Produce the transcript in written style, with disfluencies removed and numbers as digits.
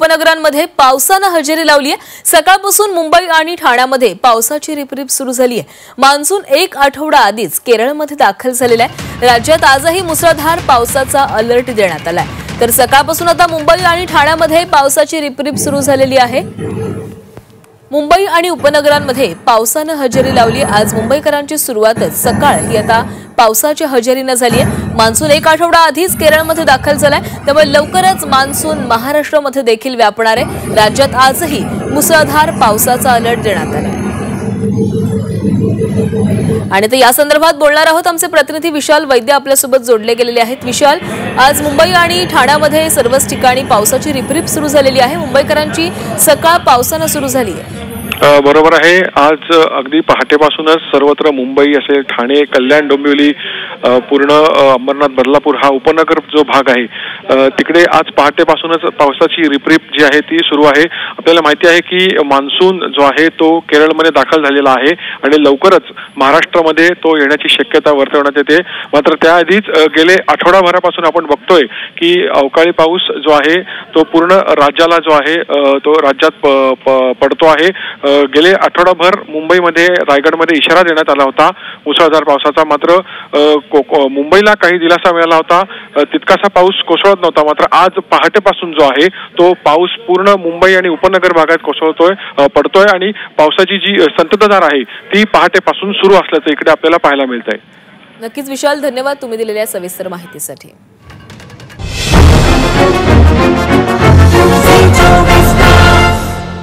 उपनगरांमध्ये पावसाने हजेरी लावली आहे। सकाळपासून मुंबई आणि ठाण्यामध्ये पावसाची रिपरिप सुरू झाली आहे। मान्सून एक आठवडा आधीच केरळमध्ये दाखल झालेला आहे। राज्यात आजही मुसळधार पावसाचा अलर्ट देण्यात आला आहे। तर सकाळपासून आता मुंबई आणि ठाण्यामध्ये पावसाची रिपरिप सुरू झालेली आहे। मुंबई आणि उपनगरांमध्ये पावसाने हजेरी लावली। आज मुंबईकरांची सुरुवातच सकाळ ही आता पावसाच्या हजेरीने झाली आहे। मान्सून एक आठवडा आधीच केरळमध्ये दाखल झालाय, त्यामुळे लवकरच मान्सून महाराष्ट्रामध्ये देखील व्यापणार आहे। राज्यात आजही मुसळधार पावसाचा अलर्ट देण्यात आला आहे। आणि तर या संदर्भात बोलणार आहोत आमचे प्रतिनिधी विशाल वैद्य आपल्यासोबत जोडले गेलेले आहेत। विशाल, आज मुंबई आणि ठाण्यामध्ये सर्वच ठिकाणी पावसाची रिपरिप सुरू झालेली आहे। मुंबईकरांची सकाळ पावसाने सुरू झाली आहे। बरोबर आहे। आज अगदी पहाटेपासूनच सर्वत्र मुंबई असेल, ठाणे, कल्याण, डोंबिवली, पूर्ण अंबरनाथ, बदलापूर हा उपनगर जो भाग आहे तिकडे आज पहाटेपासूनच पावसाची रिपरिप जी आहे ती सुरू आहे। आपल्याला माहिती आहे की मान्सून जो आहे तो केरळमध्ये दाखल झालेला आहे आणि लवकरच महाराष्ट्रामध्ये तो येण्याची शक्यता वर्तवण्यात येते। मात्र त्याआधीच गेले आठवडाभरापासून आपण बघतोय की अवकाळी पाऊस जो आहे तो पूर्ण राज्याला जो आहे तो राज्यात पडतो आहे। गेले आठवडाभर मुंबईमध्ये, रायगडमध्ये इशारा देण्यात आला होता मुसळधार पावसाचा। मात्र मुंबईला काही दिलासा मिळाला होता, तितकासा पाऊस कोसळत नव्हता। मात्र आज पहाटेपासून जो आहे तो पाऊस पूर्ण मुंबई आणि उपनगर भागात पडतोय आणि पावसाची जी संततधार आहे ती पहाटेपासून सुरू असल्याचं इकडे आपल्याला पाहायला मिळतंय। नक्कीच विशाल, धन्यवाद तुम्ही दिलेल्या सविस्तर माहितीसाठी।